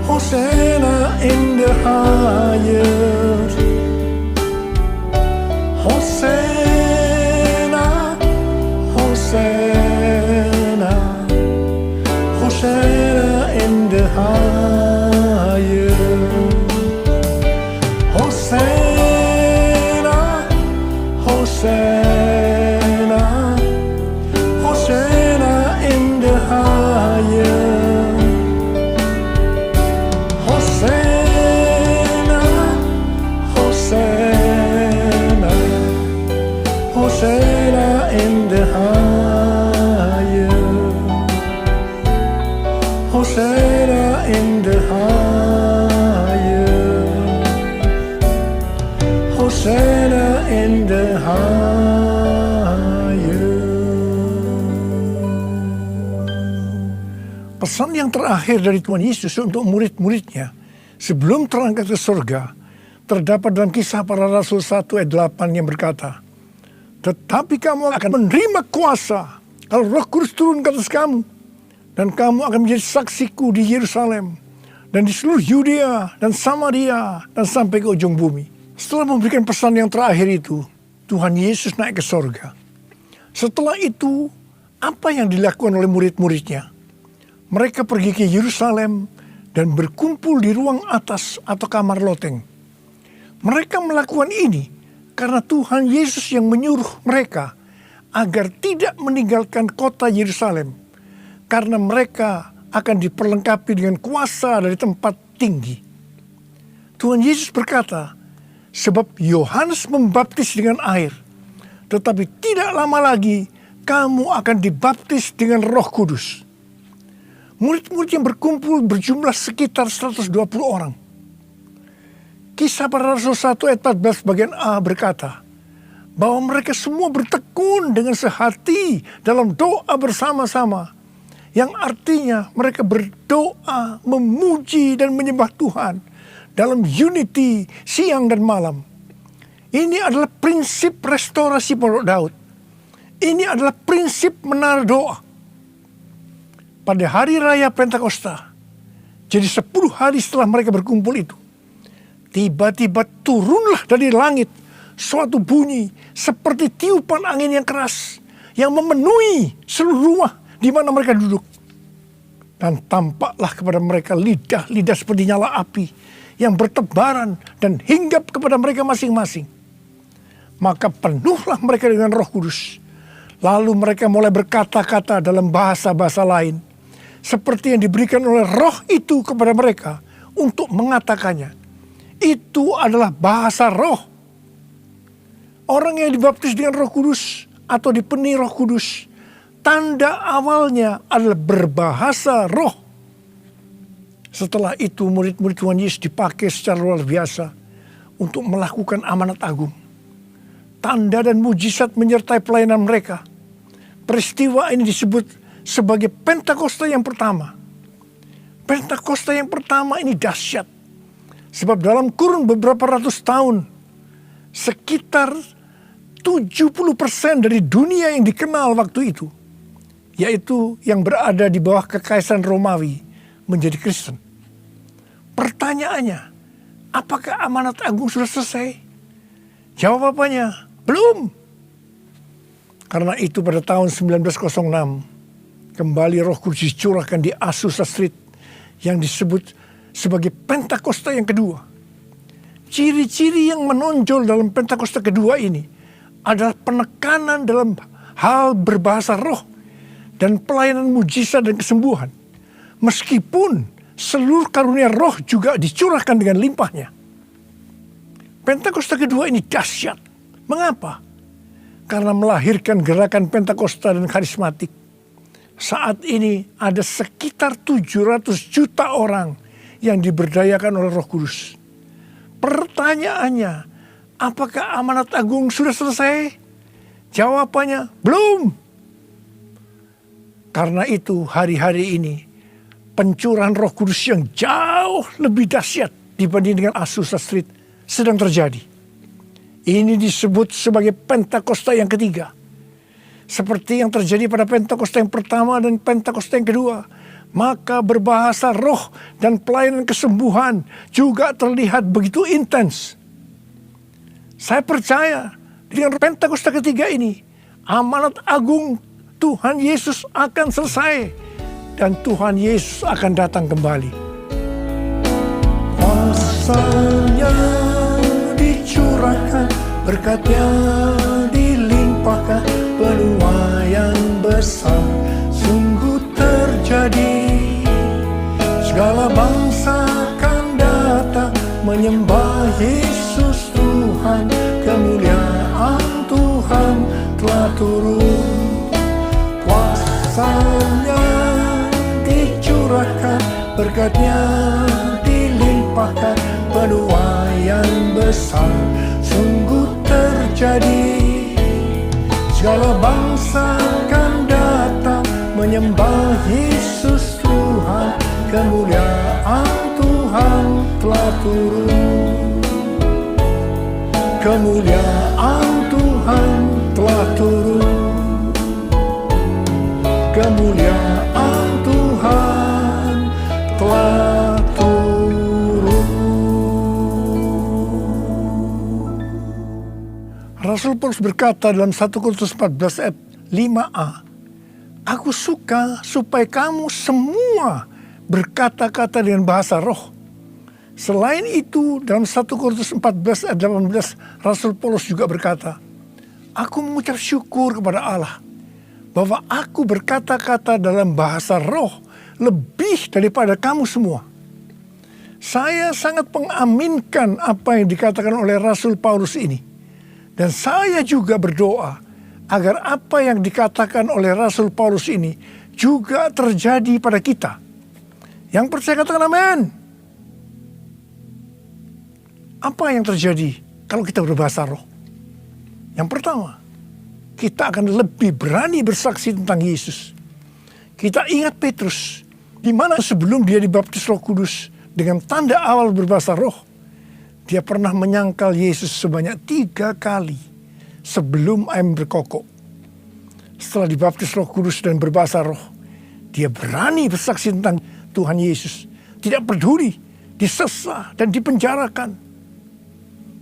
Hosanna in the highest. Hosanna, Hosanna, Hosanna in the highest. Hosanna, Hosanna, Hosanna in the highest. Hosanna, Hosanna, Hosanna in the highest. Hosanna in the highest. Hosanna in the highest. Pesan yang terakhir dari Tuhan Yesus untuk murid-muridnya sebelum terangkat ke surga terdapat dalam Kisah Para Rasul 1 ayat 8 yang berkata, tetapi kamu akan menerima kuasa kalau Roh Kudus turun ke atas kamu, dan kamu akan menjadi saksiku di Yerusalem dan di seluruh Yudea dan Samaria dan sampai ke ujung bumi. Setelah memberikan pesan yang terakhir itu, Tuhan Yesus naik ke surga. Setelah itu, apa yang dilakukan oleh murid-muridnya? Mereka pergi ke Yerusalem dan berkumpul di ruang atas atau kamar loteng. Mereka melakukan ini karena Tuhan Yesus yang menyuruh mereka agar tidak meninggalkan kota Yerusalem, karena mereka akan diperlengkapi dengan kuasa dari tempat tinggi. Tuhan Yesus berkata, sebab Yohanes membaptis dengan air, tetapi tidak lama lagi kamu akan dibaptis dengan Roh Kudus. Murid-murid yang berkumpul berjumlah sekitar 120 orang. Kisah Para Rasul 1 ayat 14 bagian A berkata, bahwa mereka semua bertekun dengan sehati dalam doa bersama-sama, yang artinya mereka berdoa, memuji dan menyembah Tuhan dalam unity siang dan malam. Ini adalah prinsip restorasi Pondok Daud. Ini adalah prinsip menara doa. Pada hari raya Pentakosta, jadi 10 hari setelah mereka berkumpul itu, tiba-tiba turunlah dari langit suatu bunyi seperti tiupan angin yang keras yang memenuhi seluruh rumah di mana mereka duduk. Dan tampaklah kepada mereka lidah-lidah seperti nyala api yang bertebaran dan hinggap kepada mereka masing-masing. Maka penuhlah mereka dengan Roh Kudus. Lalu mereka mulai berkata-kata dalam bahasa-bahasa lain, seperti yang diberikan oleh Roh itu kepada mereka untuk mengatakannya. Itu adalah bahasa roh. Orang yang dibaptis dengan Roh Kudus atau dipenuhi Roh Kudus, tanda awalnya adalah berbahasa roh. Setelah itu murid-murid Tuhan Yesus dipakai secara luar biasa untuk melakukan amanat agung. Tanda dan mujizat menyertai pelayanan mereka. Peristiwa ini disebut sebagai Pentakosta yang pertama. Pentakosta yang pertama ini dahsyat. Sebab dalam kurun beberapa ratus tahun, sekitar 70% dari dunia yang dikenal waktu itu, yaitu yang berada di bawah kekaisaran Romawi, menjadi Kristen. Pertanyaannya, apakah amanat agung sudah selesai? Jawabannya, belum. Karena itu pada tahun 1906, kembali Roh Kudus dicurahkan di Azusa Street yang disebut sebagai Pentakosta yang kedua. Ciri-ciri yang menonjol dalam Pentakosta kedua ini adalah penekanan dalam hal berbahasa roh dan pelayanan mujizat dan kesembuhan. Meskipun seluruh karunia roh juga dicurahkan dengan limpahnya. Pentakosta kedua ini dahsyat. Mengapa? karena melahirkan gerakan Pentakosta dan karismatik. Saat ini ada sekitar 700 juta orang yang diberdayakan oleh Roh Kudus. Pertanyaannya, apakah amanat agung sudah selesai? Jawabannya, belum. Karena itu hari-hari ini pencurahan Roh Kudus yang jauh lebih dahsyat dibanding dengan Azusa Street sedang terjadi. Ini disebut sebagai Pentakosta yang ketiga. Seperti yang terjadi pada Pentakosta yang pertama dan Pentakosta yang kedua. Maka berbahasa roh dan pelayanan kesembuhan juga terlihat begitu intens. Saya percaya dengan Pentakosta ketiga ini, amanat agung Tuhan Yesus akan selesai. Dan Tuhan Yesus akan datang kembali. Kuasanya dicurahkan, berkatnya dilimpahkan, penuaian besar sungguh terjadi. Segala bangsa akan datang menyembah Yesus Tuhan, kemuliaan Tuhan telah turun. Kuasanya dicurahkan, berkatnya dilimpahkan, penuaian besar sungguh terjadi. Segala bangsa akan datang menyembah Yesus Tuhan, kemuliaan Tuhan telah turun. Kemuliaan Tuhan telah turun. Kemuliaan Tuhan telah turun. Rasul Paulus berkata dalam 1 Korintus 14 ayat 5a, aku suka supaya kamu semua berkata-kata dengan bahasa roh. Selain itu dalam 1 Korintus 14 ayat 18 Rasul Paulus juga berkata, aku mengucap syukur kepada Allah bahwa aku berkata-kata dalam bahasa roh lebih daripada kamu semua. Saya sangat mengaminkan apa yang dikatakan oleh Rasul Paulus ini. Dan saya juga berdoa agar apa yang dikatakan oleh Rasul Paulus ini juga terjadi pada kita. Yang percaya katakan amin. Apa yang terjadi kalau kita berbahasa roh? Yang pertama, kita akan lebih berani bersaksi tentang Yesus. Kita ingat Petrus, di mana sebelum dia dibaptis Roh Kudus dengan tanda awal berbahasa roh, dia pernah menyangkal Yesus sebanyak 3 kali sebelum ayam berkokok. Setelah dibaptis Roh Kudus dan berbahasa roh, dia berani bersaksi tentang Tuhan Yesus. Tidak peduli disesah dan dipenjarakan.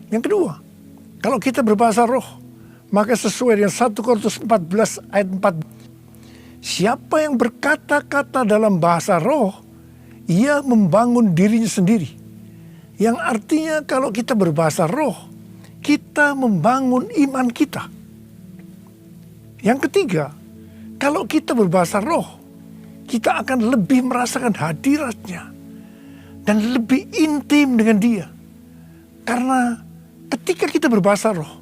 Yang kedua, kalau kita berbahasa roh, maka sesuai dengan 1 Korintus 14 ayat 4. Siapa yang berkata-kata dalam bahasa roh, ia membangun dirinya sendiri. Yang artinya kalau kita berbahasa roh, kita membangun iman kita. Yang ketiga, kalau kita berbahasa roh, kita akan lebih merasakan hadiratnya dan lebih intim dengan dia. Karena ketika kita berbahasa roh,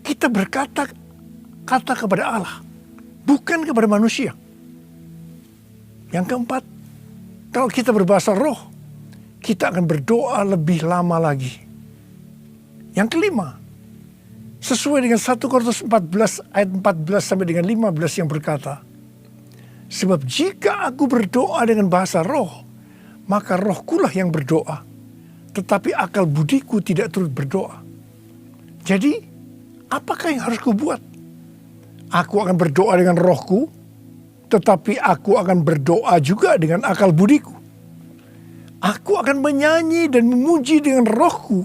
kita berkata-kata kepada Allah, bukan kepada manusia. Yang keempat, kalau kita berbahasa roh, kita akan berdoa lebih lama lagi. Yang kelima, sesuai dengan 1 Korintus 14 ayat 14 sampai dengan 15 yang berkata, sebab jika aku berdoa dengan bahasa roh, maka rohkulah yang berdoa, tetapi akal budiku tidak turut berdoa. Jadi, apakah yang harus kubuat? Aku akan berdoa dengan rohku, tetapi aku akan berdoa juga dengan akal budiku. Aku akan menyanyi dan memuji dengan rohku,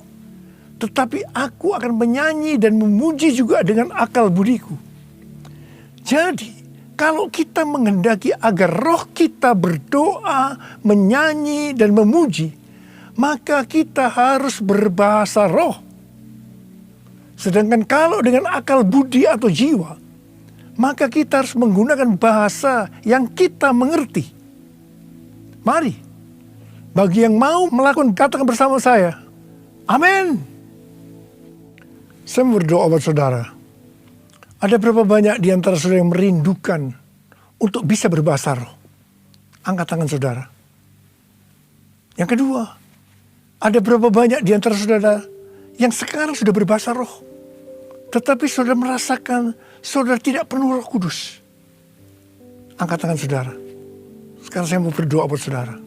tetapi aku akan menyanyi dan memuji juga dengan akal budiku. Jadi, kalau kita menghendaki agar roh kita berdoa, menyanyi, dan memuji, maka kita harus berbahasa roh. Sedangkan kalau dengan akal budi atau jiwa, maka kita harus menggunakan bahasa yang kita mengerti. Mari, bagi yang mau melakukan, katakan bersama saya, amin. Saya berdoa buat saudara. Ada berapa banyak di antara saudara yang merindukan untuk bisa berbahasa roh? Angkat tangan saudara. Yang kedua, ada berapa banyak di antara saudara yang sekarang sudah berbahasa roh, tetapi saudara merasakan saudara tidak penuh Roh Kudus? Angkat tangan saudara. Sekarang saya mau berdoa buat saudara.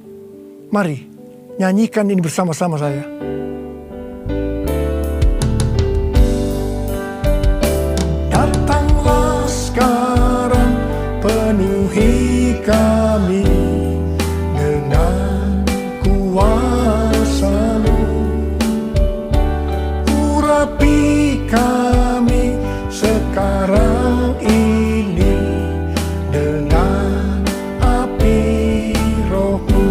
Mari, nyanyikan ini bersama-sama saya. Datanglah sekarang, penuhi kami dengan kuasa-Mu. Urapi kami sekarang ini dengan api Roh-Mu.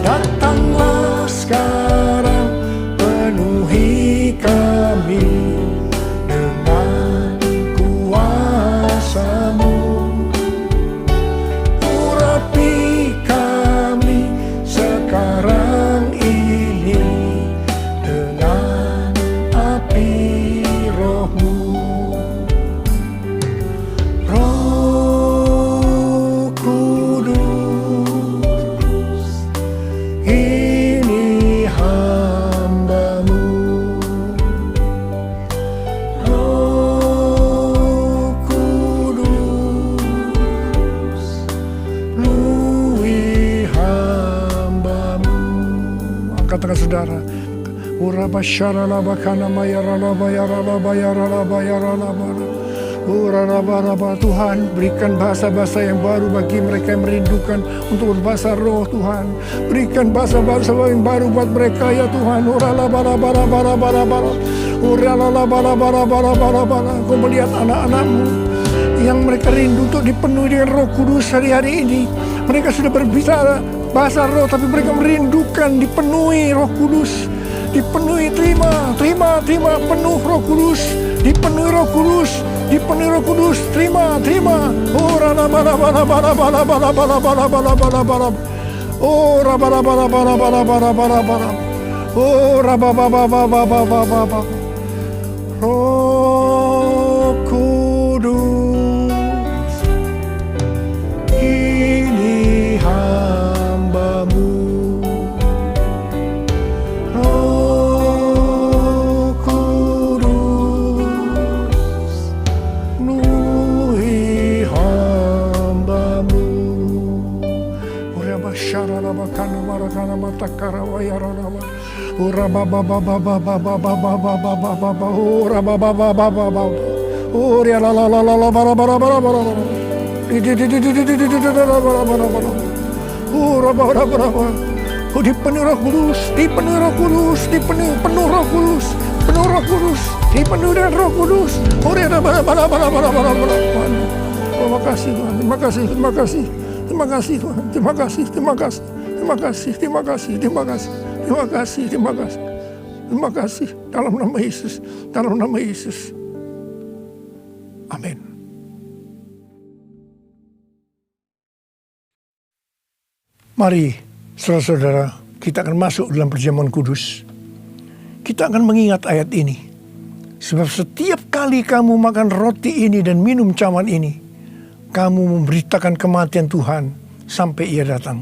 Datanglah sekarang, penuhi kami dengan kuasa-Mu. Urapi kami sekarang ini dengan api Roh-Mu. Roh Kudus, ini hamba-Mu. Roh Kudus, penuhi hamba-Mu. Angkat tangan saudara. Tuhan, berikan bahasa-bahasa yang baru bagi mereka yang merindukan untuk berbahasa roh, Tuhan. Berikan bahasa-bahasa yang baru buat mereka, ya Tuhan. Kau melihat anak-anak-Mu yang mereka rindu untuk dipenuhi dengan Roh Kudus hari-hari ini. Mereka sudah berbicara bahasa roh, tapi mereka merindukan dipenuhi Roh Kudus. Dipenuhi, terima, penuh Roh Kudus, dipenuhi Roh Kudus, dipenuhi Roh Kudus, terima. Oh, Roh Kudus, ini hamba-Mu. Roh Kudus, penuhi hamba-Mu. Dipenuhi Roh Kudus, dipenuhi Roh Kudus, dipenuhi penuh Roh Kudus, penuh Roh Kudus, dipenuhi dengan Roh Kudus. Terima kasih Tuhan, terima kasih Tuhan, terima kasih. Dalam nama Yesus, amin. Mari saudara-saudara, kita akan masuk dalam perjamuan kudus. Kita akan mengingat ayat ini. Sebab setiap kali kamu makan roti ini dan minum cawan ini, kamu memberitakan kematian Tuhan sampai Ia datang.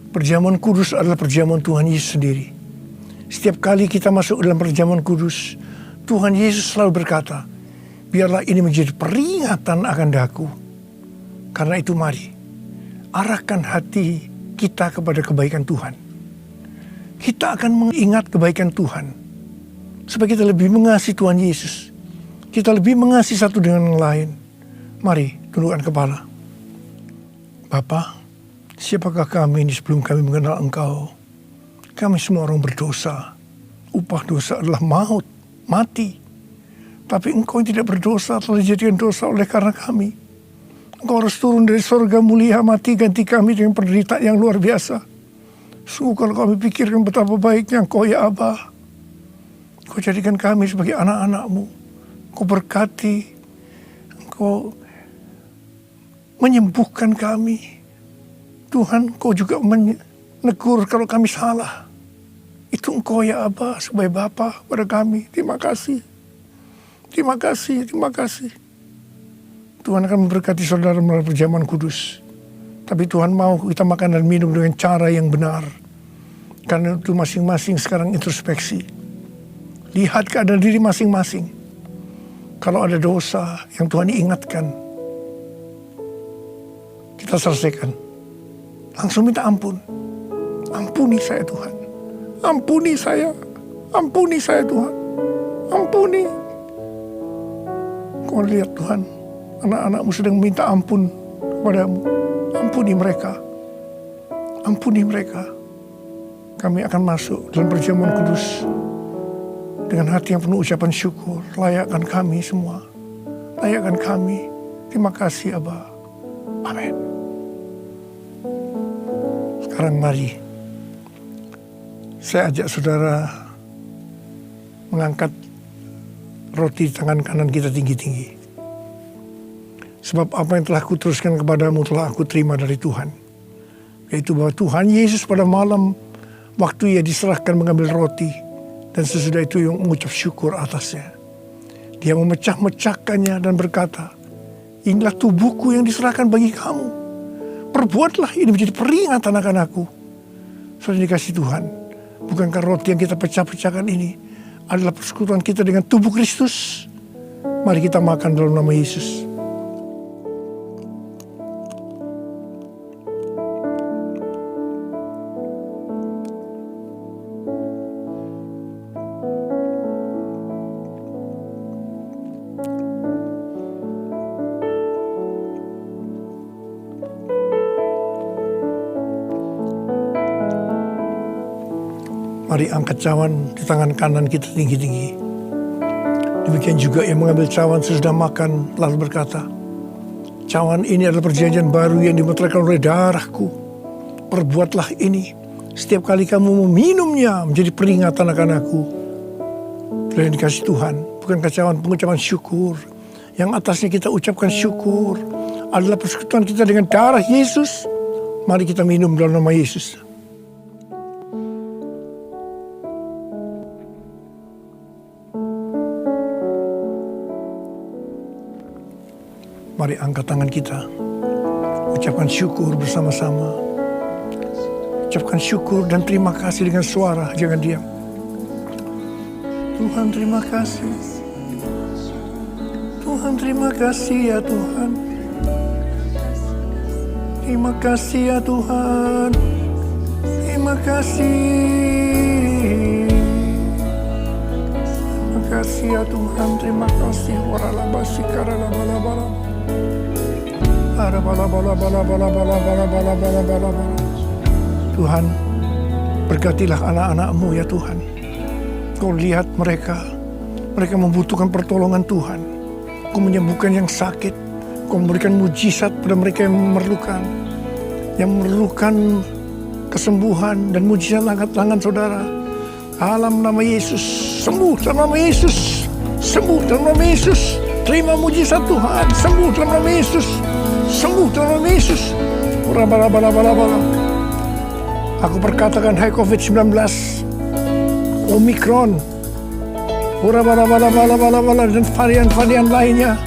Perjamuan kudus adalah perjamuan Tuhan Yesus sendiri. Setiap kali kita masuk dalam perjamuan kudus, Tuhan Yesus selalu berkata, biarlah ini menjadi peringatan akan daku. Karena itu mari, arahkan hati kita kepada kebaikan Tuhan. Kita akan mengingat kebaikan Tuhan. Supaya kita lebih mengasihi Tuhan Yesus. Kita lebih mengasihi satu dengan yang lain. Mari, tundukkan kepala. Bapa, siapakah kami ini sebelum kami mengenal Engkau? Kami semua orang berdosa. Upah dosa adalah maut, mati. Tapi Engkau yang tidak berdosa telah dijadikan dosa oleh karena kami. Engkau harus turun dari surga mulia, mati ganti kami dengan penderitaan yang luar biasa. Sungguh kalau kami pikirkan betapa baiknya Engkau ya Aba. Engkau jadikan kami sebagai anak-anak-Mu. Engkau berkati. Engkau menyembuhkan kami. Tuhan, Engkau juga menegur kalau kami salah. Itu Engkau ya Aba sebagai Bapa pada kami. Terima kasih. Terima kasih, terima kasih. Tuhan akan memberkati saudara melalui perjamuan kudus. Tapi Tuhan mau kita makan dan minum dengan cara yang benar. Karena itu masing-masing sekarang introspeksi. Lihat keadaan diri masing-masing. Kalau ada dosa yang Tuhan ingatkan, kita selesaikan. Langsung minta ampun. Ampuni saya Tuhan. Ampuni saya. Ampuni saya Tuhan. Ampuni. Kau lihat Tuhan, anak-anakmu sedang minta ampun kepadamu. Ampuni mereka. Ampuni mereka. Kami akan masuk dalam perjamuan kudus dengan hati yang penuh ucapan syukur. Layakkan kami semua. Layakkan kami. Terima kasih Aba. Amin. Sekarang mari saya ajak saudara mengangkat roti di tangan kanan kita tinggi-tinggi. Sebab apa yang telah kuteruskan kepadamu telah aku terima dari Tuhan. Yaitu bahwa Tuhan Yesus pada malam waktu ia diserahkan mengambil roti. Dan sesudah itu yang mengucap syukur atasnya. Dia memecah-mecahkannya dan berkata, inilah tubuhku yang diserahkan bagi kamu. Perbuatlah ini menjadi peringatan akan aku. Saudara dikasih Tuhan, bukankah roti yang kita pecah-pecahkan ini adalah persekutuan kita dengan tubuh Kristus? Mari kita makan dalam nama Yesus. Mari angkat cawan di tangan kanan kita tinggi-tinggi. Demikian juga yang mengambil cawan sesudah makan lalu berkata, cawan ini adalah perjanjian baru yang dimeteraikan oleh darahku. Perbuatlah ini setiap kali kamu meminumnya menjadi peringatan akan aku. Yang dikasih Tuhan, bukankah cawan pengucapan syukur yang atasnya kita ucapkan syukur adalah persekutuan kita dengan darah Yesus. Mari kita minum dalam nama Yesus. Mari angkat tangan kita. Ucapkan syukur bersama-sama. Ucapkan syukur dan terima kasih dengan suara. Jangan diam. Tuhan terima kasih. Tuhan terima kasih ya Tuhan. Terima kasih ya Tuhan. Terima kasih. Terima kasih ya Tuhan. Terima kasih. Waralabasi karalabalabala. Tuhan, berkatilah anak-anak-Mu ya Tuhan. Kau lihat mereka membutuhkan pertolongan Tuhan. Kau menyembuhkan yang sakit. Kau memberikan mujizat pada mereka yang memerlukan kesembuhan dan mujizat angkat tangan saudara. Dalam nama Yesus, sembuh dalam nama Yesus, sembuh dalam nama Yesus. Terima mujizat Tuhan, sembuh dalam nama Yesus. Sembuh dalam nama Yesus. Aku perkatakan hai COVID-19, Omikron, dan varian-varian lainnya,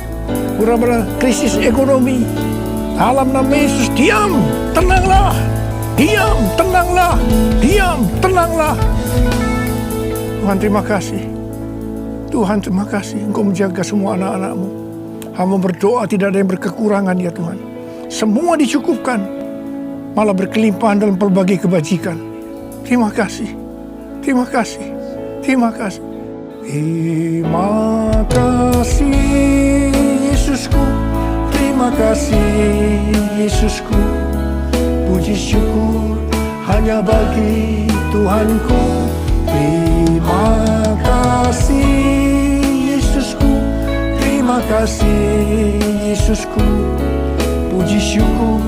krisis ekonomi. Dalam nama Yesus, diam, tenanglah. Diam, tenanglah. Diam, tenanglah. Tuhan terima kasih. Tuhan terima kasih. Engkau menjaga semua anak-anak-Mu. Hamba berdoa tidak ada yang berkekurangan ya Tuhan. Semua dicukupkan. Malah berkelimpahan dalam berbagai kebajikan. Terima kasih. Terima kasih. Terima kasih. Terima kasih Yesusku. Terima kasih Yesusku. Puji syukur hanya bagi Tuhanku. Terima kasih Yesusku. Terima kasih Yesusku. Puji syukur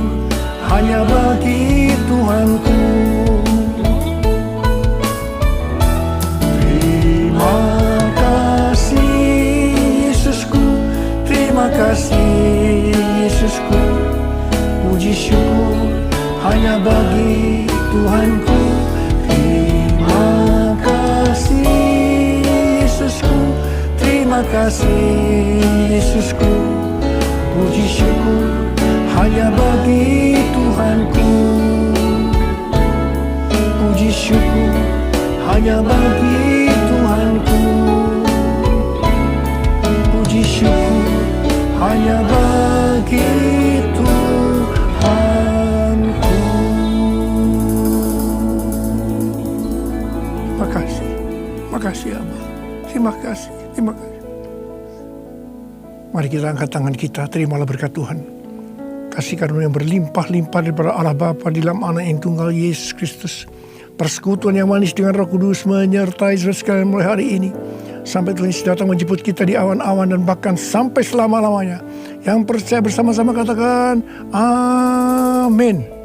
hanya bagi Tuhanku. Terima kasih Yesusku. Terima kasih Yesusku. Puji syukur hanya bagi Tuhanku. Terima kasih Yesusku. Terima kasih Yesusku, puji syukur hanya bagi Tuhanku. Puji syukur hanya bagi Tuhanku. Puji syukur hanya bagi Tuhanku. Terima kasih. Terima kasih Abah. Terima kasih. Terima kasih. Mari kita angkat tangan kita, terimalah berkat Tuhan. Kasih karunia yang berlimpah-limpah daripada Allah Bapa di dalam Anak yang tunggal Yesus Kristus. Persekutuan yang manis dengan Roh Kudus menyertai saudara sekalian mulai hari ini. Sampai Tuhan Yesus datang menjemput kita di awan-awan dan bahkan sampai selama-lamanya. Yang percaya bersama-sama katakan, Amin.